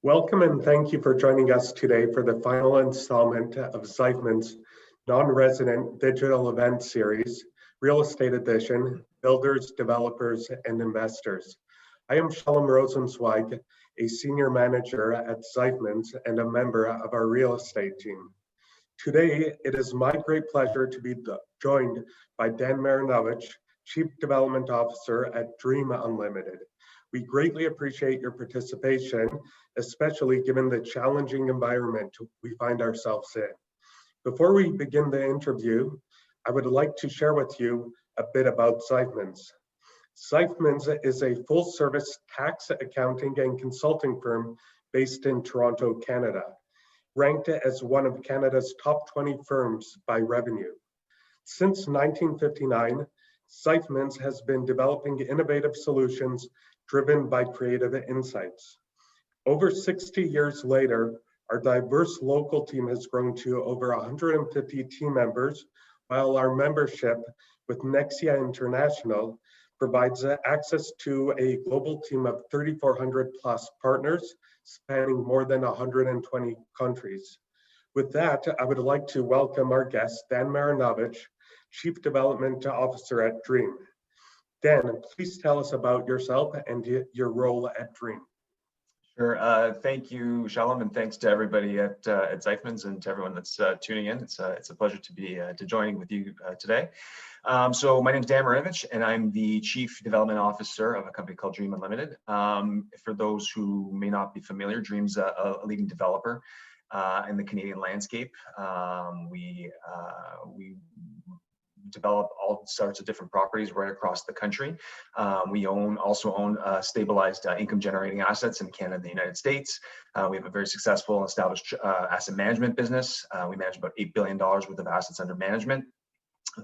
Welcome and thank you for joining us today for the final installment of Zeifmans non-resident digital event series, Real Estate Edition, Builders, Developers, and Investors. I am Shalom Rosenzweig, a Senior Manager at Zeifmans and a member of our real estate team. Today, it is my great pleasure to be joined by Dan Marinovic, Chief Development Officer at Dream Unlimited. We greatly appreciate your participation, especially given the challenging environment we find ourselves in. Before we begin the interview, I would like to share with you a bit about Zeifmans. Zeifmans is a full-service tax, accounting, and consulting firm based in Toronto, Canada, ranked as one of Canada's top 20 firms by revenue. Since 1959, Zeifmans has been developing innovative solutions driven by creative insights. Over 60 years later, our diverse local team has grown to over 150 team members, while our membership with Nexia International provides access to a global team of 3,400 plus partners spanning more than 120 countries. With that, I would like to welcome our guest, Dan Marinovic, Chief Development Officer at Dream. Dan, please tell us about yourself and your role at Dream. Sure. Thank you, Shalom, and thanks to everybody at Zeifmans and to everyone that's tuning in. It's a pleasure to be joining with you today. So my name is Dan Marinovic, and I'm the Chief Development Officer of a company called Dream Unlimited. For those who may not be familiar, Dream's a leading developer in the Canadian landscape. We develop all sorts of different properties right across the country. We also own stabilized income generating assets in Canada and the United States. We have a very successful and established asset management business. We manage about $8 billion worth of assets under management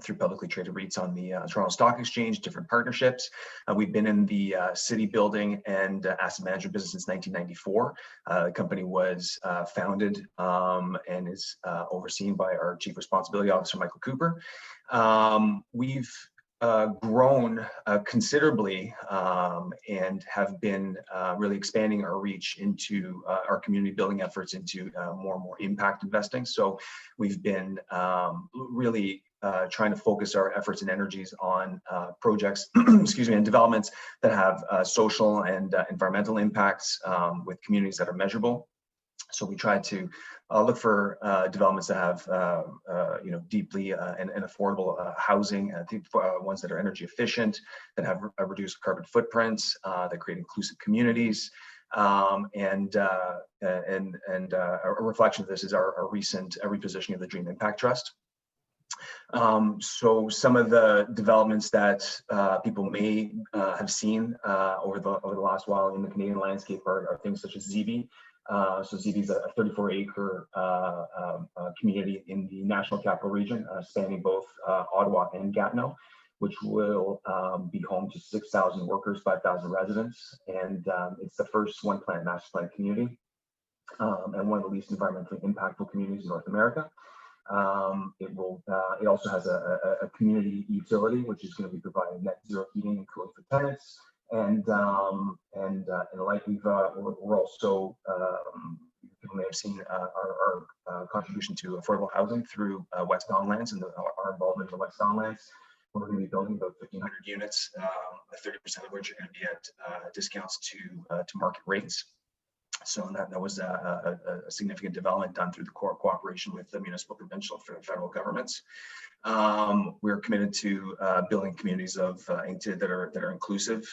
through publicly traded REITs on the Toronto Stock Exchange, different partnerships. We've been in the city building and asset management business since 1994. The company was founded and is overseen by our Chief Responsibility Officer, Michael Cooper. We've grown considerably and have been really expanding our reach into our community building efforts into more and more impact investing. So we've been really trying to focus our efforts and energies on projects, excuse me, and developments that have social and environmental impacts with communities that are measurable. So we try to look for developments that have, deeply and affordable housing. I think ones that are energy efficient, that have reduced carbon footprints, that create inclusive communities. And a reflection of this is our recent repositioning of the Dream Impact Trust. So some of the developments that people may have seen over the last while in the Canadian landscape are things such as Zeifmans. So Zeifmans is a 34-acre community in the National Capital Region, spanning both Ottawa and Gatineau, which will be home to 6,000 workers, 5,000 residents, and it's the first one-plant master plan community and one of the least environmentally impactful communities in North America. It also has a community utility, which is going to be providing net zero heating and cooling for tenants. And like we're also, people may have seen our contribution to affordable housing through West Don Lands and our involvement in the West Don Lands. We're going to be building about 1,500 units, 30% of which are going to be at discounts to market rates. So that was a significant development done through the cooperation with the municipal, provincial, and federal governments. We're committed to building communities that are inclusive.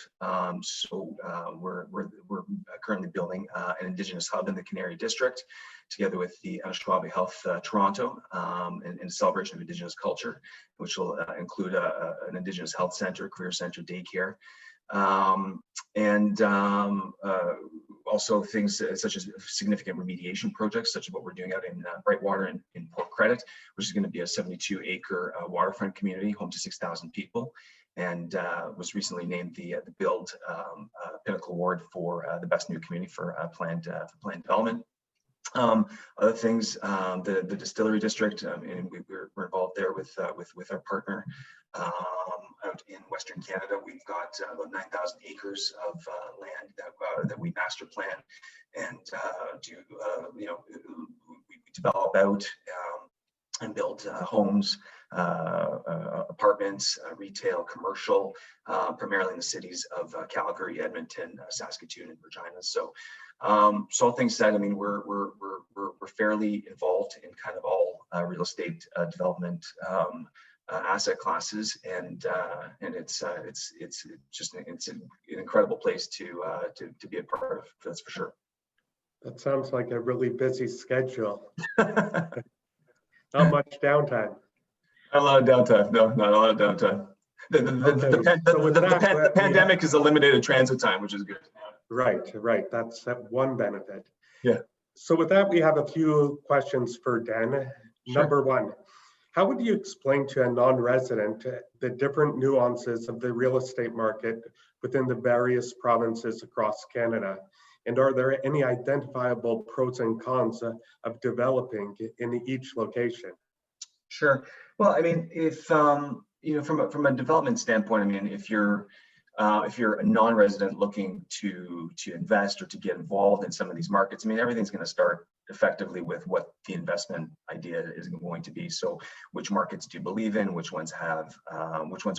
So we're currently building an Indigenous hub in the Canary District, together with the Anishinaabe Health Toronto, in celebration of Indigenous culture, which will include an Indigenous health center, career center, daycare. Also things such as significant remediation projects, such as what we're doing out in Brightwater in Port Credit, which is going to be a 72-acre waterfront community, home to 6,000 people, and was recently named the Build Pinnacle Award for the best new community for planned development. Other things, the distillery district, and we're involved there with our partner, out in Western Canada. We've got about 9,000 acres of land that we master plan and we develop out and build homes, apartments, retail, commercial, primarily in the cities of Calgary, Edmonton, Saskatoon, and Regina. So, so all things said, I mean, we're fairly involved in kind of all real estate development asset classes, and it's just an incredible place to be a part of. That's for sure. That sounds like a really busy schedule. Not much downtime. Not a lot of downtime. No, not a lot of downtime. The pandemic has eliminated transit time, which is good. Right. That's one benefit. Yeah. So with that, we have a few questions for Dan. Sure. Number one, how would you explain to a non-resident the different nuances of the real estate market within the various provinces across Canada? And are there any identifiable pros and cons of developing in each location? Sure. Well, I mean, if from a development standpoint, I mean, if you're a non-resident looking to invest or to get involved in some of these markets, I mean, everything's going to start effectively with what the investment idea is going to be. So, which markets do you believe in? Which ones are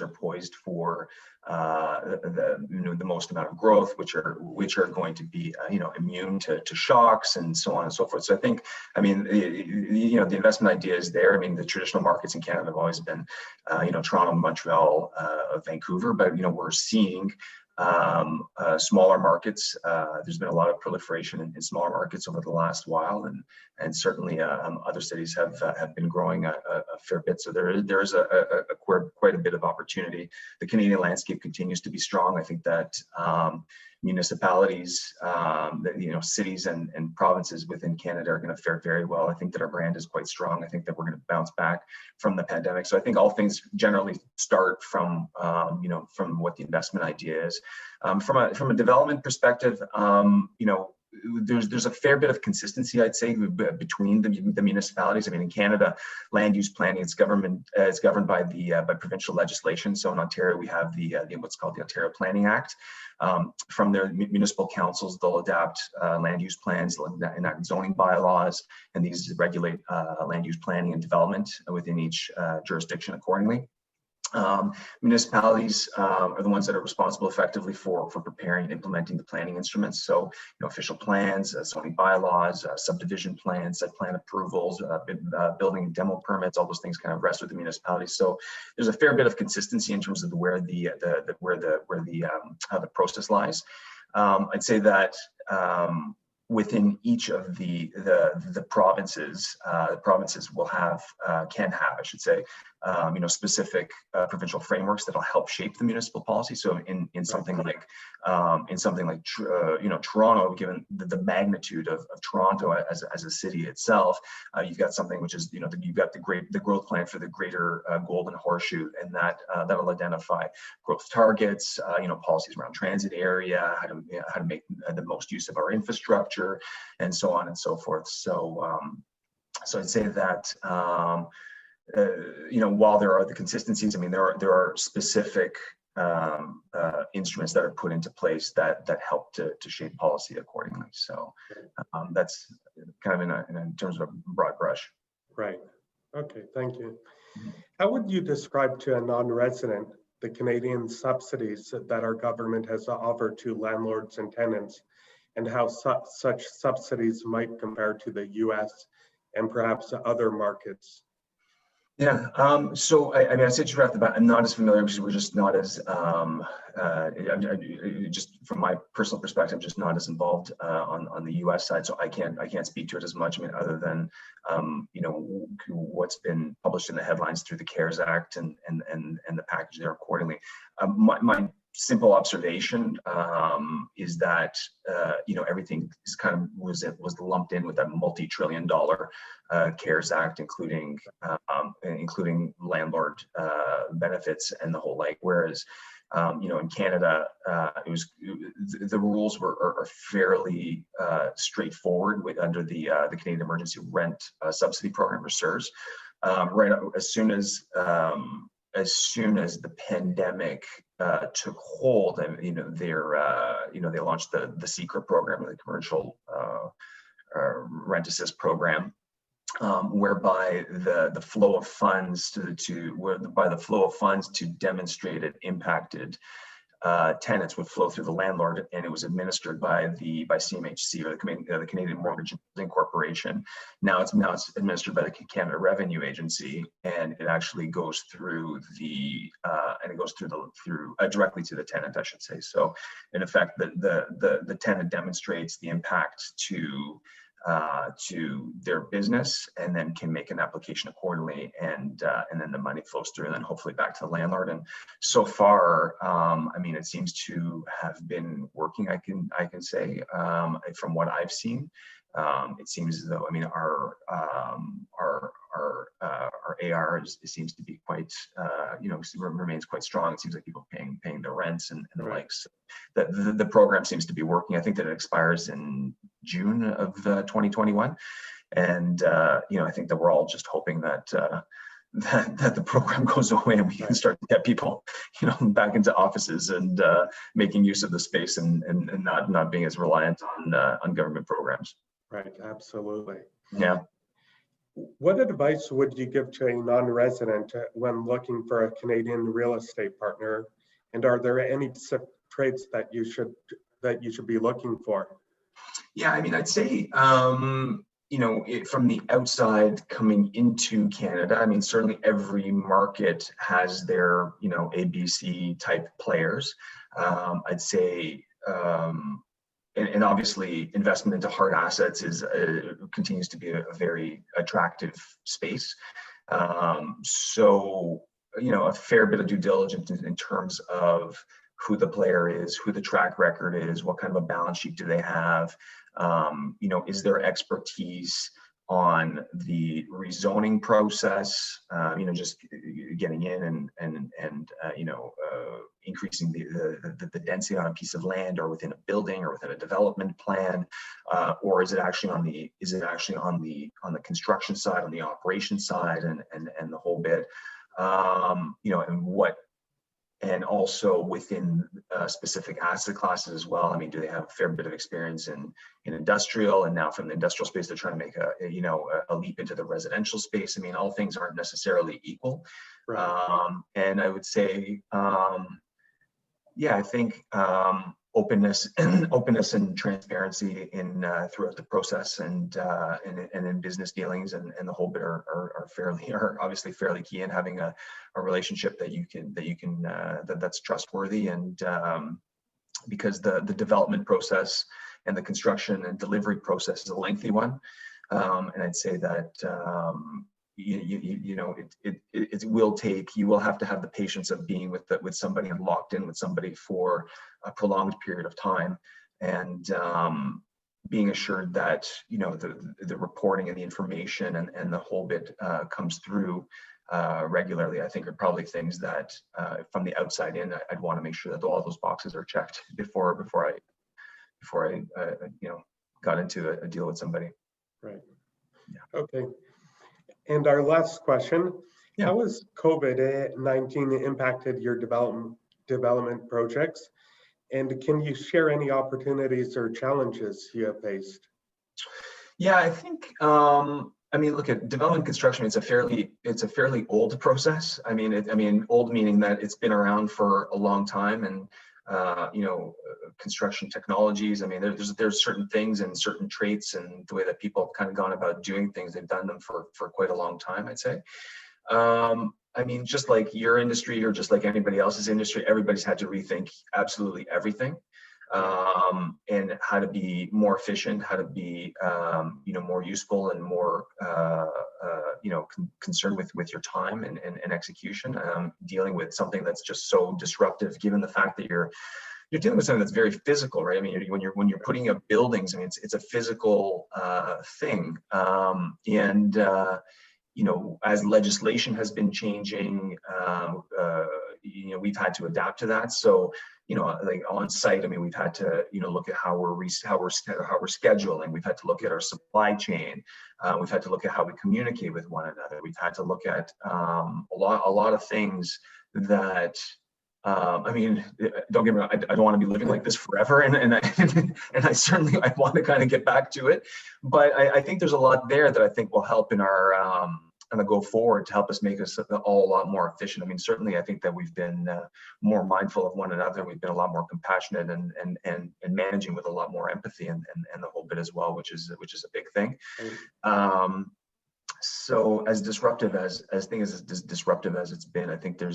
poised for the most amount of growth? Which are going to be immune to shocks and so on and so forth. So I think, I mean, the investment idea is there. I mean, the traditional markets in Canada have always been Toronto, Montreal, Vancouver, but we're seeing smaller markets. There's been a lot of proliferation in smaller markets over the last while, and certainly other cities have been growing a fair bit. So there is quite a bit of opportunity. The Canadian landscape continues to be strong. I think that municipalities, cities and provinces within Canada are going to fare very well. I think that our brand is quite strong. I think that we're going to bounce back from the pandemic. So I think all things generally start from what the investment idea is. From a development perspective, there's a fair bit of consistency, I'd say, between the municipalities. I mean, in Canada, land use planning is governed by by provincial legislation. So in Ontario, we have the what's called the Ontario Planning Act. From their municipal councils, they'll adapt land use plans, enact zoning bylaws, and these regulate land use planning and development within each jurisdiction accordingly. Municipalities are the ones that are responsible effectively for preparing and implementing the planning instruments. So, official plans, zoning bylaws, subdivision plans, site plan approvals, building and demo permits, all those things kind of rest with the municipalities. So there's a fair bit of consistency in terms of where the process lies. I'd say that within each of the provinces, will have can have, I should say, specific provincial frameworks that'll help shape the municipal policy. So in something like Toronto, given the magnitude of Toronto as a city itself, you've got something which is you've got the growth plan for the greater Golden Horseshoe, and that'll identify growth targets, policies around transit area, how to make the most use of our infrastructure, and so on and so forth. So I'd say that while there are the consistencies, I mean, there are specific instruments that are put into place that help to shape policy accordingly. So that's kind of in terms of a broad brush. Right. Okay. Thank you. How would you describe to a non-resident the Canadian subsidies that our government has offered to landlords and tenants, and how such subsidies might compare to the U.S. and perhaps other markets? Yeah, so I mean, I said right off the bat, I'm not as familiar because we're just not as, just from my personal perspective, just not as involved on the U.S. side, so I can't speak to it as much. I mean, other than what's been published in the headlines through the CARES Act and the package there accordingly. My simple observation is that everything is kind of was lumped in with that multi-trillion-dollar CARES Act, including landlord benefits and the whole like. Whereas in Canada, the rules are fairly straightforward under the Canadian Emergency Rent Subsidy Program, or CERS. Right as soon as as soon as the pandemic took hold, and they launched the secret program, the commercial rent assist program, whereby the flow of funds to demonstrate it impacted tenants would flow through the landlord, and it was administered by CMHC, or the Canadian Mortgage and Building Corporation. Now it's administered by the Canada Revenue Agency, and it actually goes through directly to the tenant, I should say. So in effect, the tenant demonstrates the impact to their business, and then can make an application accordingly, and then the money flows through, and then hopefully back to the landlord. And so far, it seems to have been working. I can say from what I've seen, it seems as though our AR seems to be quite remains quite strong. It seems like people paying their rents and the likes. That the program seems to be working. I think that it expires in June of 2021, and I think that we're all just hoping that the program goes away and we can start to get people back into offices and making use of the space, and not being as reliant on government programs. Right, absolutely. Yeah. What advice would you give to a non-resident when looking for a Canadian real estate partner? And are there any traits that you should be looking for? Yeah, I'd say from the outside coming into Canada, certainly every market has their ABC type players. I'd say. And obviously, investment into hard assets continues to be a very attractive space. So, a fair bit of due diligence in terms of who the player is, who the track record is, what kind of a balance sheet do they have, is there expertise on the rezoning process, just getting in and increasing the density on a piece of land, or within a building, or within a development plan, or is it actually on the construction side, on the operation side, and the whole bit, and also within specific asset classes as well. Do they have a fair bit of experience in industrial, and now from the industrial space they're trying to make a leap into the residential space? All things aren't necessarily equal. Right. And I would say, I think openness and transparency throughout the process, and in business dealings, and the whole bit are obviously fairly key in having a relationship that's trustworthy, and because the development process and the construction and delivery process is a lengthy one, and I'd say that you will have to have the patience of being with somebody and locked in with somebody for a prolonged period of time, and being assured that the reporting and the information and the whole bit comes through regularly. I think are probably things that from the outside in, I'd want to make sure that all those boxes are checked before I got into a deal with somebody. Right. Yeah. Okay. And our last question, how has COVID-19 impacted your development projects? And can you share any opportunities or challenges you have faced? Yeah, I think, look at development construction. It's a fairly old process. Old meaning that it's been around for a long time, and construction technologies. There's certain things and certain traits and the way that people have kind of gone about doing things. They've done them for quite a long time, I'd say. Just like your industry, or just like anybody else's industry, everybody's had to rethink absolutely everything, and how to be more efficient, how to be, more useful, and more, concerned with your time and execution, dealing with something that's just so disruptive, given the fact that you're dealing with something that's very physical, right? When you're putting up buildings, it's a physical thing, and as legislation has been changing, we've had to adapt to that. So, like on site, I mean, we've had to, look at how we're scheduling. We've had to look at our supply chain. We've had to look at how we communicate with one another. We've had to look at a lot of things that, I mean, don't get me wrong, I don't want to be living like this forever, and I certainly I want to kind of get back to it, but I think there's a lot there that I think will help in our on the go forward to help us make us all a lot more efficient. I mean, certainly I think that we've been more mindful of one another. We've been a lot more compassionate and managing with a lot more empathy and the whole bit as well, which is a big thing. So as disruptive as disruptive as it's been, I think there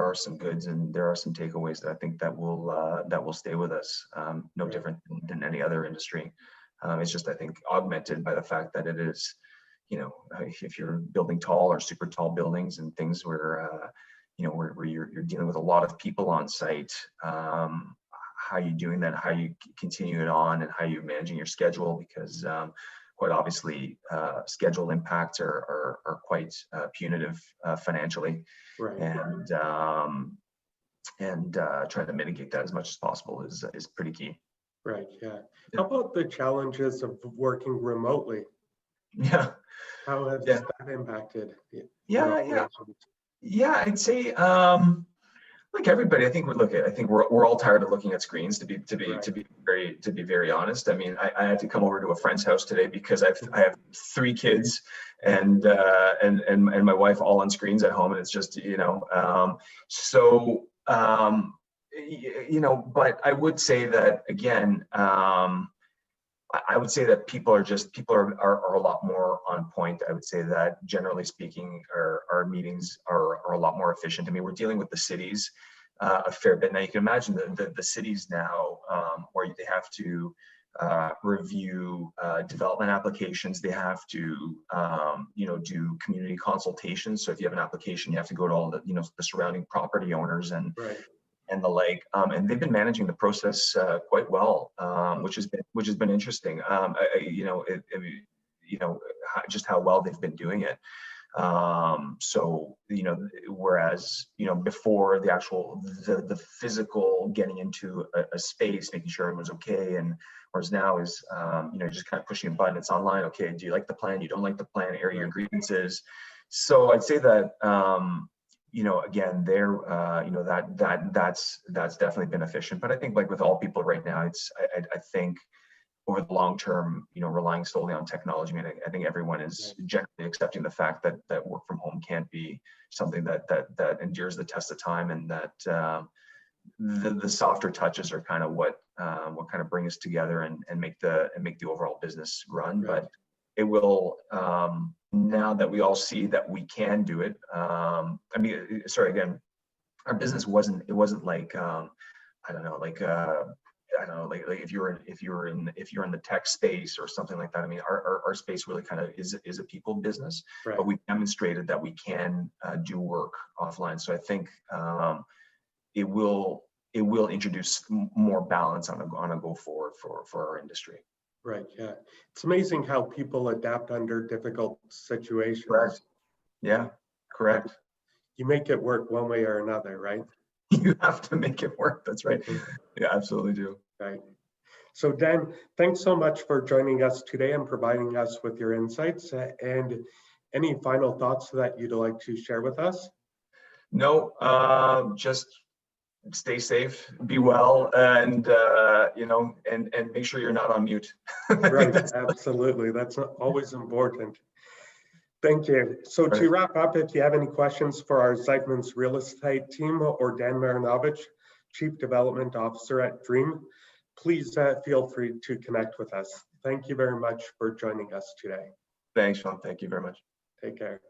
are some goods and there are some takeaways that I think that will stay with us. No different than any other industry. It's just, I think, augmented by the fact that it is, if you're building tall or super tall buildings and things where you're dealing with a lot of people on site, how you doing that, how you continue it on, and how you're managing your schedule, because quite obviously schedule impacts are quite punitive financially, and trying to mitigate that as much as possible is pretty key. Right. Yeah. How about the challenges of working remotely? Yeah. How has that impacted? Yeah. I'd say like everybody, I think we're all tired of looking at screens. To be very honest, I mean, I had to come over to a friend's house today because I have 3 kids and my wife all on screens at home, and it's just but I would say that again. I would say that people are a lot more on point. I would say that generally speaking, our meetings are a lot more efficient. I mean, we're dealing with the cities a fair bit. Now you can imagine the cities now where they have to review development applications. They have to do community consultations. So if you have an application, you have to go to all the the surrounding property owners and the like, and they've been managing the process quite well, which has been interesting. Just how well they've been doing it. So whereas before the physical getting into a space, making sure everyone's okay, and whereas now is just kind of pushing a button. It's online. Okay, do you like the plan? You don't like the plan? Air your grievances. So I'd say that. Again, that's definitely been efficient. But I think, like with all people right now, I think over the long term, relying solely on technology. I mean, I think everyone is generally accepting the fact that work from home can't be something that endures the test of time, and that the softer touches are kind of what kind of bring us together and make the overall business run. But it will, now that we all see that we can do it. I mean, sorry, again, our business wasn't like, like if you're in the tech space or something like that. I mean, our space really kind of is a people business, but we demonstrated that we can do work offline. So I think it will introduce more balance on a go forward for our industry. Right. Yeah. It's amazing how people adapt under difficult situations. Correct. Yeah. Correct. You make it work one way or another, right? You have to make it work. That's right. Yeah, absolutely do. Right. So Dan, thanks so much for joining us today and providing us with your insights. And any final thoughts that you'd like to share with us? No, just stay safe, be well, and and make sure you're not on mute. Right, absolutely. That's always important. Thank you. So to wrap up, if you have any questions for our Zeifmans real estate team or Dan Marinovic, Chief Development Officer at Dream, please feel free to connect with us. Thank you very much for joining us today. Thanks, Sean. Thank you very much. Take care.